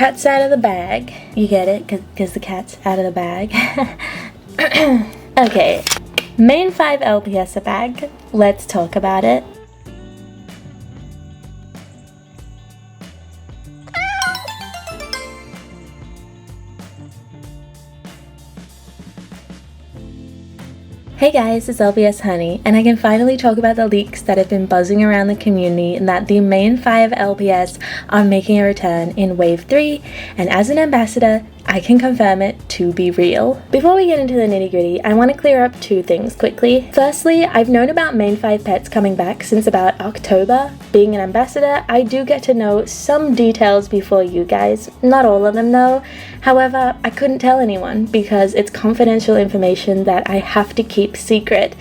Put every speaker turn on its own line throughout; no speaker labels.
cat's out of the bag. You get it? Because the cat's out of the bag. Okay, main 5 LPS bag. Let's talk about it. Hey guys, it's LPS Honey, and I can finally talk about the leaks that have been buzzing around the community and that the main 5 LPS are making a return in Wave 3, and as an ambassador, I can confirm it to be real. Before we get into the nitty gritty, I want to clear up 2 things quickly. Firstly, I've known about main 5 pets coming back since about October. Being an ambassador, I do get to know some details before you guys, not all of them though. However, I couldn't tell anyone because it's confidential information that I have to keep secret.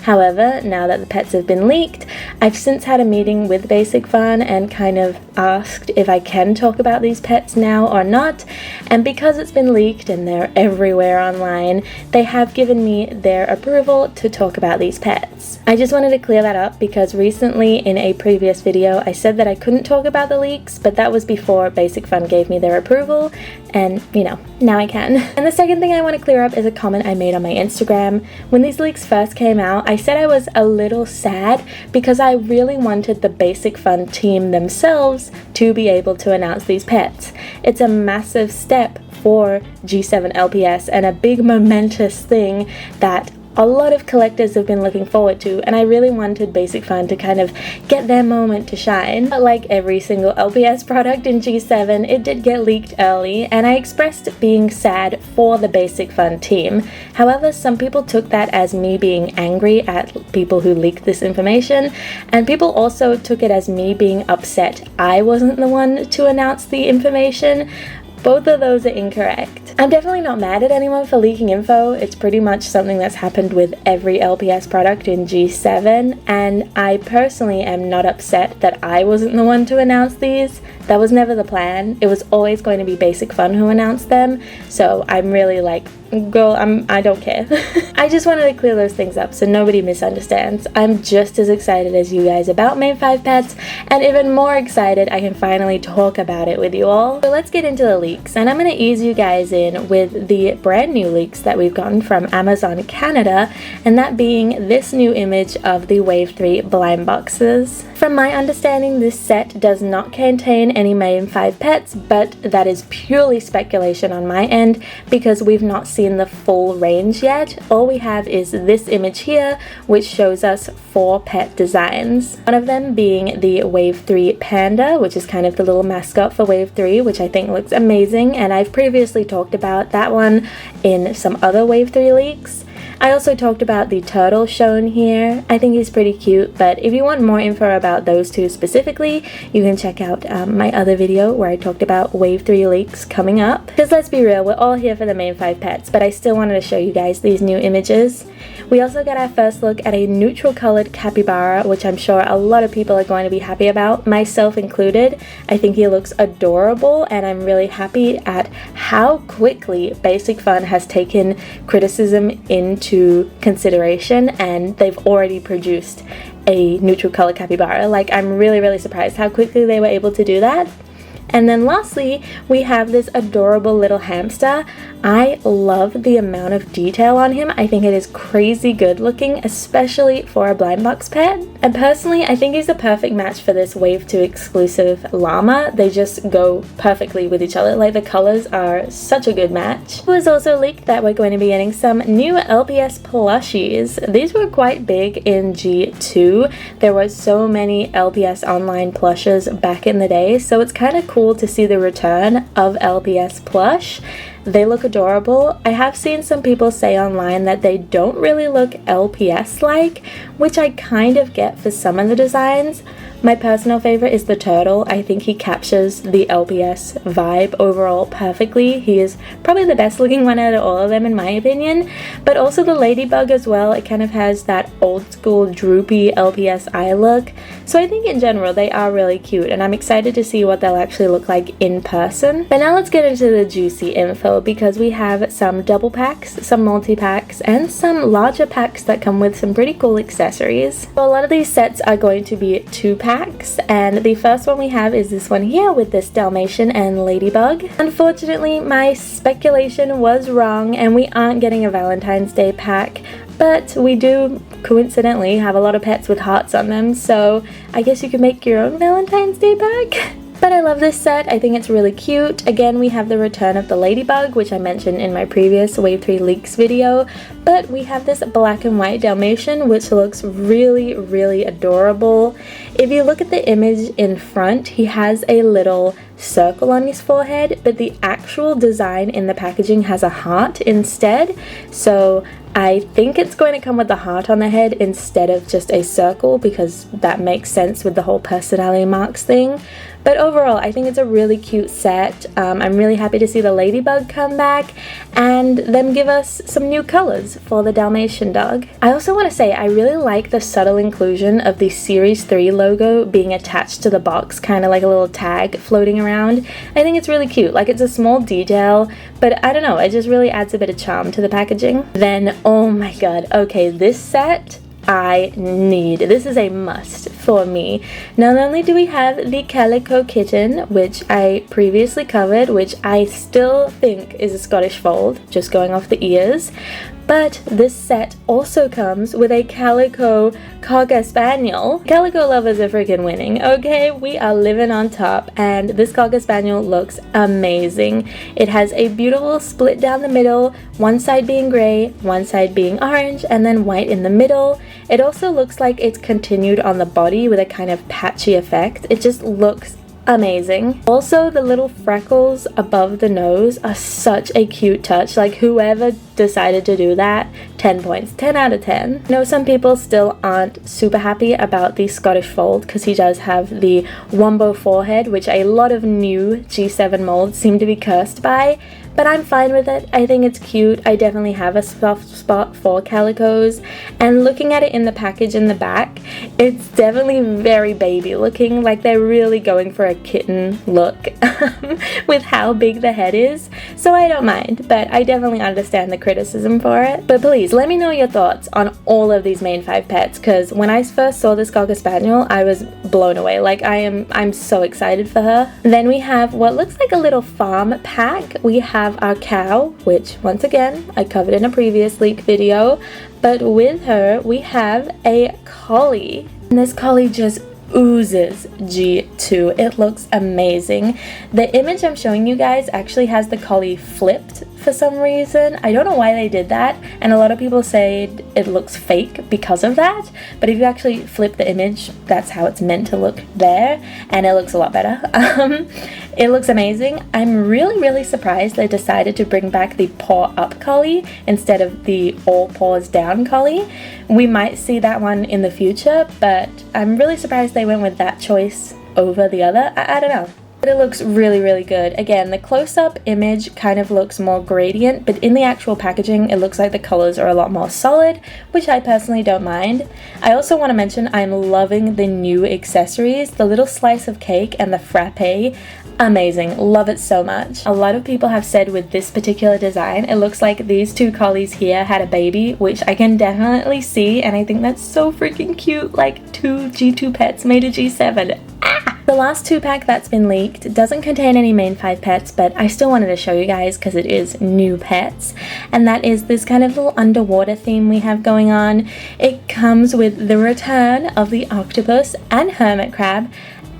However, now that the pets have been leaked, I've since had a meeting with Basic Fun and kind of asked if I can talk about these pets now or not, and because it's been leaked and they're everywhere online, they have given me their approval to talk about these pets. I just wanted to clear that up because recently in a previous video I said that I couldn't talk about the leaks, but that was before Basic Fun gave me their approval, and you know, now I can. And the second thing I want to clear up is a comment I made on my Instagram. When these leaks first came out, I said I was a little sad because I really wanted the Basic Fun team themselves to be able to announce these pets. It's a massive step for G7 LPS and a big momentous thing that a lot of collectors have been looking forward to, and I really wanted Basic Fun to kind of get their moment to shine. But like every single LPS product in G7, it did get leaked early, and I expressed being sad for the Basic Fun team. However, some people took that as me being angry at people who leaked this information, and people also took it as me being upset I wasn't the one to announce the information. Both of those are incorrect. I'm definitely not mad at anyone for leaking info. It's pretty much something that's happened with every LPS product in G7, and I personally am not upset that I wasn't the one to announce these. That was never the plan. It was always going to be Basic Fun who announced them, so I'm really like, girl, I don't care. I just wanted to clear those things up so nobody misunderstands. I'm just as excited as you guys about main 5 pets, and even more excited I can finally talk about it with you all. So let's get into the leaks, and I'm going to ease you guys in with the brand new leaks that we've gotten from Amazon Canada, and that being this new image of the Wave 3 blind boxes. From my understanding, this set does not contain any main 5 pets, but that is purely speculation on my end because we've not seen the full range yet. All we have is this image here, which shows us 4 pet designs. One of them being the Wave 3 Panda, which is kind of the little mascot for Wave 3, which I think looks amazing, and I've previously talked about that one in some other Wave 3 leaks. I also talked about the turtle shown here. I think he's pretty cute, but if you want more info about those 2 specifically, you can check out my other video where I talked about Wave 3 leaks coming up. Because let's be real, we're all here for the main 5 pets, but I still wanted to show you guys these new images. We also got our first look at a neutral colored capybara, which I'm sure a lot of people are going to be happy about, myself included. I think he looks adorable, and I'm really happy at how quickly Basic Fun has taken criticism into consideration, and they've already produced a neutral color capybara. Like, I'm really surprised how quickly they were able to do that. And then lastly, we have this adorable little hamster. I love the amount of detail on him. I think it is crazy good looking, especially for a blind box pet. And personally, I think he's the perfect match for this Wave 2 exclusive llama. They just go perfectly with each other. Like, the colors are such a good match. It was also leaked that we're going to be getting some new LPS plushies. These were quite big in G2. There were so many LPS online plushes back in the day, so it's kind of cool to see the return of LPS plush. They look adorable. I have seen some people say online that they don't really look LPS-like, which I kind of get for some of the designs. My personal favorite is the turtle. I think he captures the LPS vibe overall perfectly. He is probably the best looking one out of all of them in my opinion, but also the ladybug as well. It kind of has that old school droopy LPS eye look. So I think in general they are really cute, and I'm excited to see what they'll actually look like in person. But now let's get into the juicy info though, because we have some double packs, some multi-packs, and some larger packs that come with some pretty cool accessories. So a lot of these sets are going to be 2 packs, and the first one we have is this one here with this Dalmatian and Ladybug. Unfortunately, my speculation was wrong and we aren't getting a Valentine's Day pack, but we do coincidentally have a lot of pets with hearts on them, so I guess you could make your own Valentine's Day pack. But I love this set. I think it's really cute. Again, we have the return of the Ladybug, which I mentioned in my previous Wave 3 leaks video, but we have this black and white Dalmatian, which looks really, really adorable. If you look at the image in front, he has a little circle on his forehead, but the actual design in the packaging has a heart instead. So I think it's going to come with the heart on the head instead of just a circle, because that makes sense with the whole personality marks thing. But overall, I think it's a really cute set. I'm really happy to see the Ladybug come back and them give us some new colors for the Dalmatian dog. I also want to say I really like the subtle inclusion of the Series 3 logo being attached to the box, kind of like a little tag floating around. I think it's really cute. Like, it's a small detail, but I don't know, it just really adds a bit of charm to the packaging. Then, oh my god, okay, this set I need. This is a must for me. Not only do we have the Calico Kitten, which I previously covered, which I still think is a Scottish Fold, just going off the ears, but this set also comes with a Calico Cocker Spaniel. Calico lovers are freaking winning, okay? We are living on top, and this Cocker Spaniel looks amazing. It has a beautiful split down the middle, one side being gray, one side being orange, and then white in the middle. It also looks like it's continued on the body with a kind of patchy effect. It just looks amazing. Also, the little freckles above the nose are such a cute touch. Like, whoever decided to do that, 10 points, 10 out of 10. I know some people still aren't super happy about the Scottish Fold because he does have the Wombo forehead, which a lot of new G7 molds seem to be cursed by, but I'm fine with it. I think it's cute. I definitely have a soft spot for calicos, and looking at it in the package in the back, it's definitely very baby looking, like they're really going for a kitten look with how big the head is, so I don't mind, but I definitely understand the criticism for it. But please let me know your thoughts on all of these main 5 pets, because when I first saw this Cocker Spaniel, I was blown away. Like, I'm so excited for her. Then we have what looks like a little farm pack. We have our cow, which once again I covered in a previous leak video, but with her we have a collie, and this collie just oozes G2. It looks amazing. The image I'm showing you guys actually has the collie flipped for some reason. I don't know why they did that, and a lot of people say it looks fake because of that, but if you actually flip the image, that's how it's meant to look there, and it looks a lot better. It looks amazing. I'm really surprised they decided to bring back the paw up collie instead of the all paws down collie. We might see that one in the future, but I'm really surprised they went with that choice over the other. I don't know. But it looks really good. Again, the close-up image kind of looks more gradient, but in the actual packaging it looks like the colors are a lot more solid, which I personally don't mind. I also want to mention I'm loving the new accessories, the little slice of cake and the frappe. Amazing, love it so much. A lot of people have said with this particular design, it looks like these 2 collies here had a baby, which I can definitely see, and I think that's so freaking cute, like 2 G2 pets made a G7. The last 2 pack that's been leaked doesn't contain any main 5 pets, but I still wanted to show you guys because it is new pets, and that is this kind of little underwater theme we have going on. It comes with the return of the octopus and hermit crab,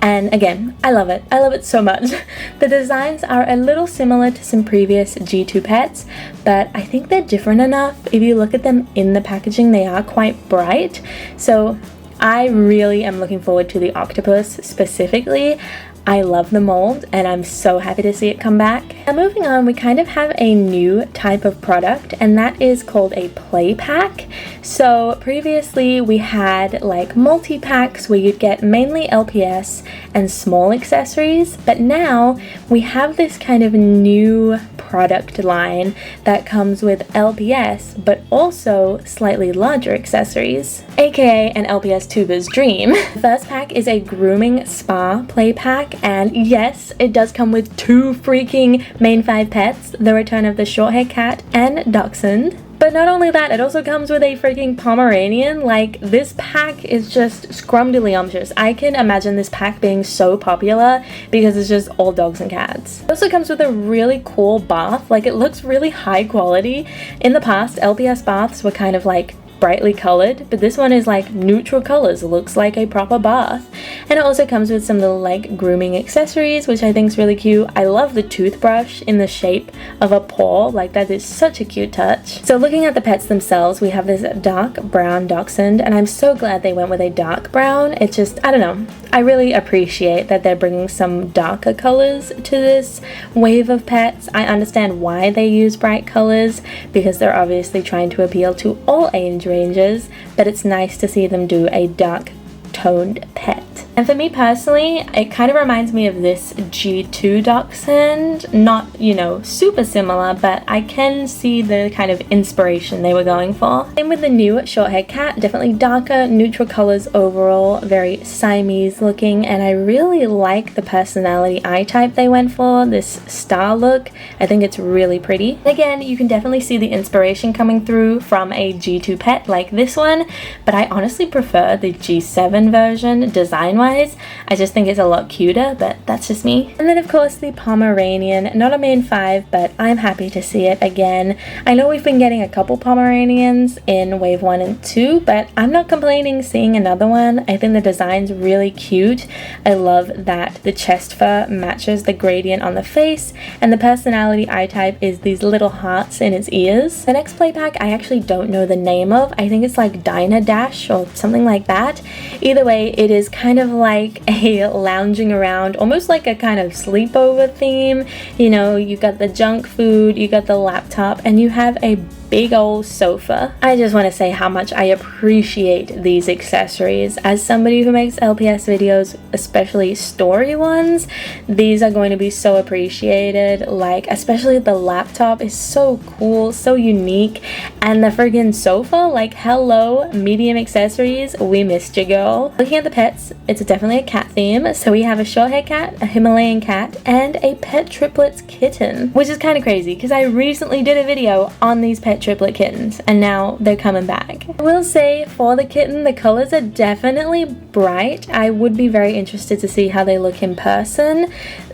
and again, I love it. I love it so much. The designs are a little similar to some previous G2 pets, but I think they're different enough. If you look at them in the packaging, they are quite bright, so I really am looking forward to the octopus specifically. I love the mold and I'm so happy to see it come back. Now moving on, we kind of have a new type of product, and that is called a play pack. So previously we had like multi-packs where you'd get mainly LPS and small accessories, but now we have this kind of new product line that comes with LPS but also slightly larger accessories, aka an LPS tuber's dream. The first pack is a grooming spa play pack, and yes, it does come with 2 freaking main 5 pets, the return of the short-haired cat and dachshund. But not only that, it also comes with a freaking Pomeranian. Like, this pack is just scrumdiddlyumptious. I can imagine this pack being so popular because it's just all dogs and cats. It also comes with a really cool bath. Like, it looks really high quality. In the past, LPS baths were kind of like brightly colored, but this one is like neutral colors, looks like a proper bath. And it also comes with some little like grooming accessories, which I think is really cute. I love the toothbrush in the shape of a paw, like that is such a cute touch. So looking at the pets themselves, we have this dark brown dachshund, and I'm so glad they went with a dark brown. It just, I don't know, I really appreciate that they're bringing some darker colors to this wave of pets. I understand why they use bright colors, because they're obviously trying to appeal to all age ranges, but it's nice to see them do a dark toned pet. And for me personally, it kind of reminds me of this G2 dachshund. Not, you know, super similar, but I can see the kind of inspiration they were going for. Same with the new short-haired cat, definitely darker, neutral colors overall, very Siamese looking, and I really like the personality eye type they went for, this star look. I think it's really pretty. Again, you can definitely see the inspiration coming through from a G2 pet like this one, but I honestly prefer the G7 version design-wise. I just think it's a lot cuter, but that's just me. And then of course the Pomeranian, not a main 5, but I'm happy to see it again. I know we've been getting a couple Pomeranians in wave 1 and 2, but I'm not complaining seeing another one. I think the design's really cute. I love that the chest fur matches the gradient on the face, and the personality eye type is these little hearts in its ears. The next play pack I actually don't know the name of. I think it's like Diner Dash or something like that. Either way, it is kind of like a lounging around, almost like a kind of sleepover theme. You know, you got the junk food, you got the laptop, and you have a big old sofa. I just want to say how much I appreciate these accessories. As somebody who makes LPS videos, especially story ones, these are going to be so appreciated. Like, especially the laptop is so cool, so unique, and the friggin' sofa, like, hello, medium accessories, we missed you, girl. Looking at the pets, it's definitely a cat theme. So we have a short-haired cat, a Himalayan cat, and a pet triplets kitten, which is kind of crazy because I recently did a video on these pet triplet kittens, and now they're coming back. I will say for the kitten, the colors are definitely bright. I would be very interested to see how they look in person.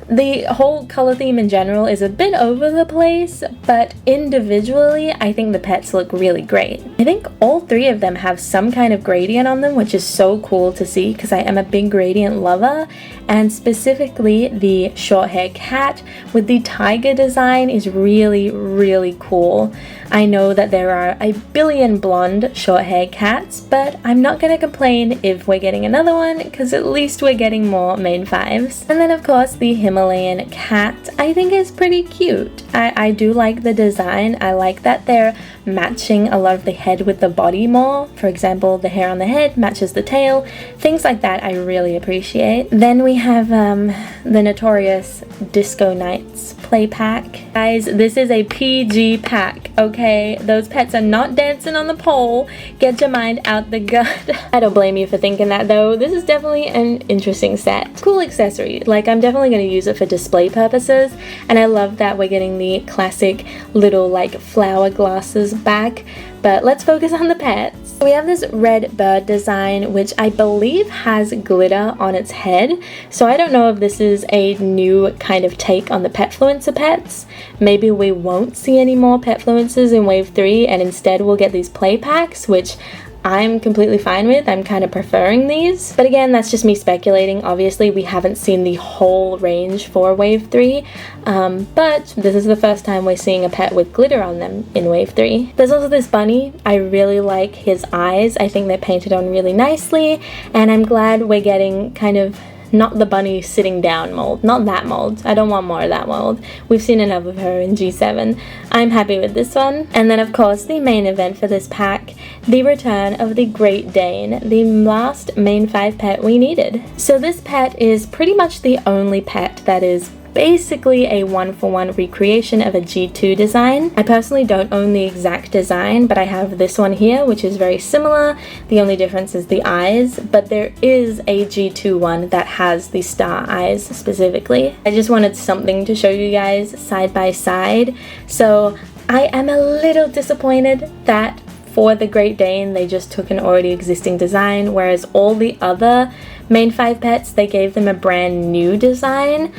The whole color theme in general is a bit over the place, but individually, I think the pets look really great. I think all 3 of them have some kind of gradient on them, which is so cool to see because I am a big gradient lover, and specifically the short-haired cat with the tiger design is really, really cool. I know that there are a billion blonde short-haired cats, but I'm not gonna complain if we're getting another one because at least we're getting more main 5s. And then of course the Himalayan cat I think is pretty cute. I do like the design. I like that they're matching a lot of the head with the body more. For example, the hair on the head matches the tail. Things like that I really appreciate. Then we have the notorious Disco Nights play pack. Guys, this is a PG pack, okay? Those pets are not dancing on the pole. Get your mind out the gut. I don't blame you for thinking that though. This is definitely an interesting set. Cool accessory. Like, I'm definitely going to use it for display purposes, and I love that we're getting the classic little like flower glasses back. But let's focus on the pets. We have this red bird design, which I believe has glitter on its head. So I don't know if this is a new kind of take on the Petfluencer pets. Maybe we won't see any more Petfluencers in Wave 3 and instead we'll get these play packs, which I'm completely fine with. I'm kind of preferring these. But again, that's just me speculating. Obviously, we haven't seen the whole range for Wave 3. But this is the first time we're seeing a pet with glitter on them in Wave 3. There's also this bunny. I really like his eyes. I think they're painted on really nicely. And I'm glad we're getting kind of not the bunny sitting down mold, not that mold. I don't want more of that mold. We've seen enough of her in G7. I'm happy with this one. And then of course the main event for this pack, the return of the Great Dane, the last main 5 pet we needed. So this pet is pretty much the only pet that is basically a one-for-one recreation of a G2 design. I personally don't own the exact design, but I have this one here, which is very similar. The only difference is the eyes, but there is a G2 one that has the star eyes specifically. I just wanted something to show you guys side by side. So I am a little disappointed that for the Great Dane they just took an already existing design, whereas all the other main 5 pets, they gave them a brand new design.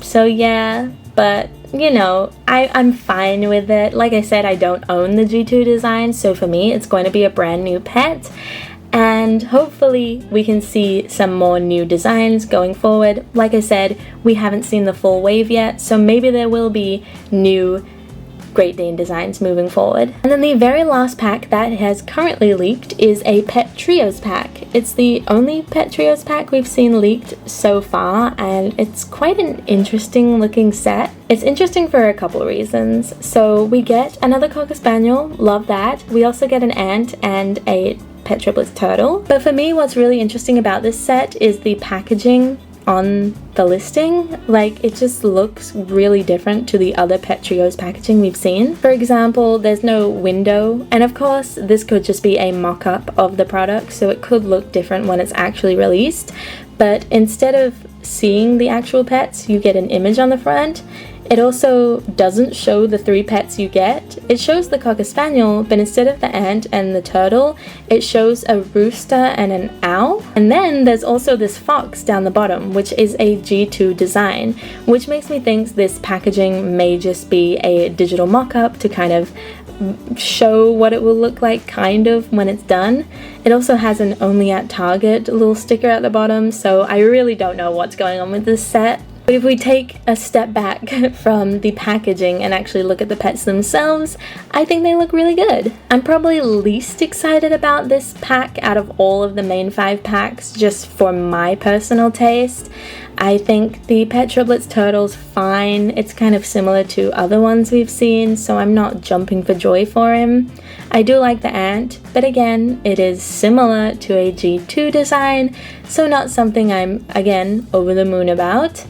So yeah, but you know, I'm fine with it. Like I said, I don't own the G2 design, so for me it's going to be a brand new pet, and hopefully we can see some more new designs going forward. Like I said, we haven't seen the full wave yet, so maybe there will be new Great Dane designs moving forward. And then the very last pack that has currently leaked is a Pet Trios pack. It's the only Pet Trios pack we've seen leaked so far, and it's quite an interesting looking set. It's interesting for a couple of reasons. So we get another Cocker Spaniel, love that. We also get an ant and a Pet Triplets turtle. But for me, what's really interesting about this set is the packaging on the listing. Like, it just looks really different to the other Pet Trios packaging we've seen. For example, there's no window, and of course this could just be a mock-up of the product, so it could look different when it's actually released. But instead of seeing the actual pets, you get an image on the front. It also doesn't show the 3 pets you get. It shows the Cocker Spaniel, but instead of the ant and the turtle, it shows a rooster and an owl. And then there's also this fox down the bottom, which is a G2 design, which makes me think this packaging may just be a digital mock-up to kind of show what it will look like kind of when it's done. It also has an only at Target little sticker at the bottom, so I really don't know what's going on with this set. But if we take a step back from the packaging and actually look at the pets themselves, I think they look really good. I'm probably least excited about this pack out of all of the main 5 packs, just for my personal taste. I think the Pet Triplets turtle's fine. It's kind of similar to other ones we've seen, so I'm not jumping for joy for him. I do like the ant, but again, it is similar to a G2 design, so not something I'm, again, over the moon about.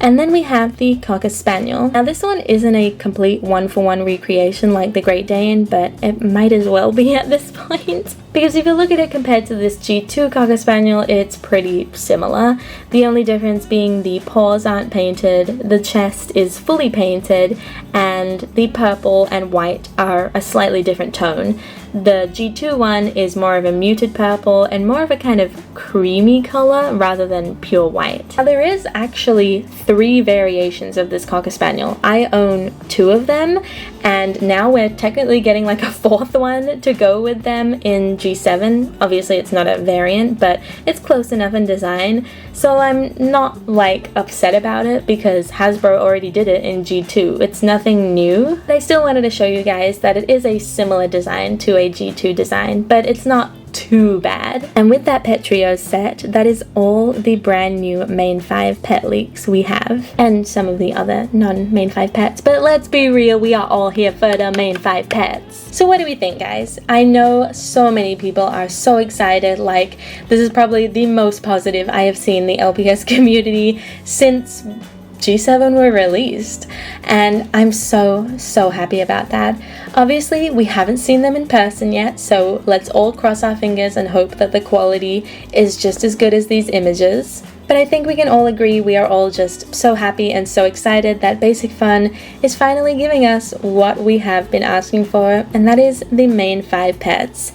And then we have the Cocker Spaniel. Now this one isn't a complete one-for-one recreation like the Great Dane, but it might as well be at this point. Because if you look at it compared to this G2 Cocker Spaniel, it's pretty similar. The only difference being the paws aren't painted, the chest is fully painted, and the purple and white are a slightly different tone. The G2 one is more of a muted purple and more of a kind of creamy color rather than pure white. Now there is actually 3 variations of this Cocker Spaniel. I own 2 of them, and now we're technically getting like a 4th one to go with them in G7. Obviously it's not a variant, but it's close enough in design, so I'm not like upset about it because Hasbro already did it in G2. It's nothing new. But I still wanted to show you guys that it is a similar design to a G2 design, but it's not too bad. And with that Pet Trios set, that is all the brand new main 5 pet leaks we have, and some of the other non-main 5 pets, but let's be real, we are all here for the main 5 pets. So what do we think, guys? I know so many people are so excited. Like, this is probably the most positive I have seen the LPS community since G7 were released, and I'm so happy about that. Obviously we haven't seen them in person yet, so let's all cross our fingers and hope that the quality is just as good as these images. But I think we can all agree we are all just so happy and so excited that Basic Fun is finally giving us what we have been asking for, and that is the main 5 pets.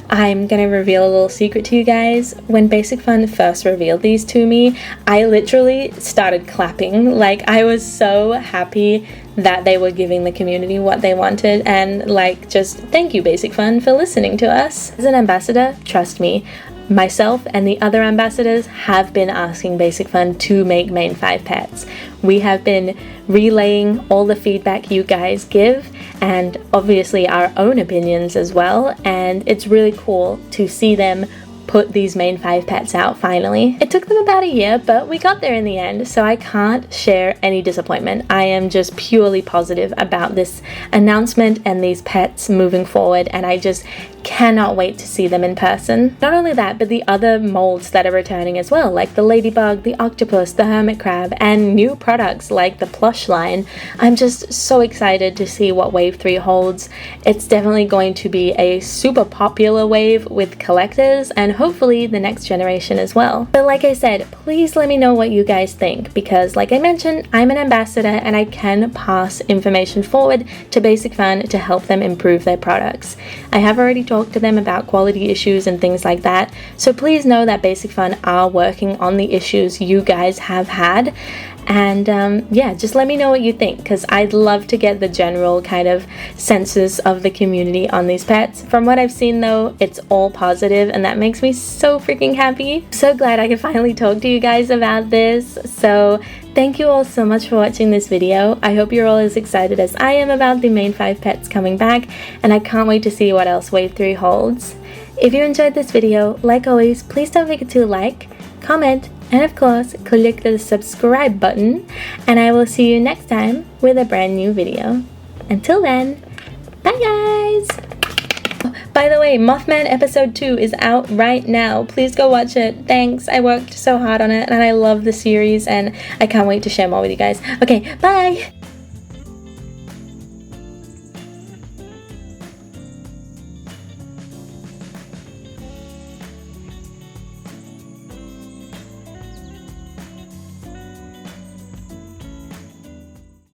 I'm gonna reveal a little secret to you guys. When Basic Fun first revealed these to me, I literally started clapping. Like, I was so happy that they were giving the community what they wanted, and like, just thank you Basic Fun for listening to us. As an ambassador, trust me, myself and the other ambassadors have been asking Basic Fun to make main 5 pets. We have been relaying all the feedback you guys give, and obviously our own opinions as well, and it's really cool to see them put these main 5 pets out finally. It took them about a year, but we got there in the end, so I can't share any disappointment. I am just purely positive about this announcement and these pets moving forward, and I just cannot wait to see them in person. Not only that, but the other molds that are returning as well, like the ladybug, the octopus, the hermit crab, and new products like the plush line. I'm just so excited to see what Wave 3 holds. It's definitely going to be a super popular wave with collectors and hopefully the next generation as well. But like I said, please let me know what you guys think, because like I mentioned, I'm an ambassador and I can pass information forward to Basic Fun to help them improve their products. I have already talked to them about quality issues and things like that, so please know that Basic Fun are working on the issues you guys have had. And yeah, just let me know what you think, because I'd love to get the general kind of census of the community on these pets. From what I've seen though, it's all positive, and that makes me so freaking happy. So glad I could finally talk to you guys about this. So thank you all so much for watching this video. I hope you're all as excited as I am about the main 5 pets coming back, and I can't wait to see what else Wave 3 holds. If you enjoyed this video, like always, please don't forget to like, comment, and of course, click the subscribe button, and I will see you next time with a brand new video. Until then, bye guys! By the way, Mothman episode 2 is out right now. Please go watch it. Thanks. I worked so hard on it and I love the series and I can't wait to share more with you guys. Okay, bye!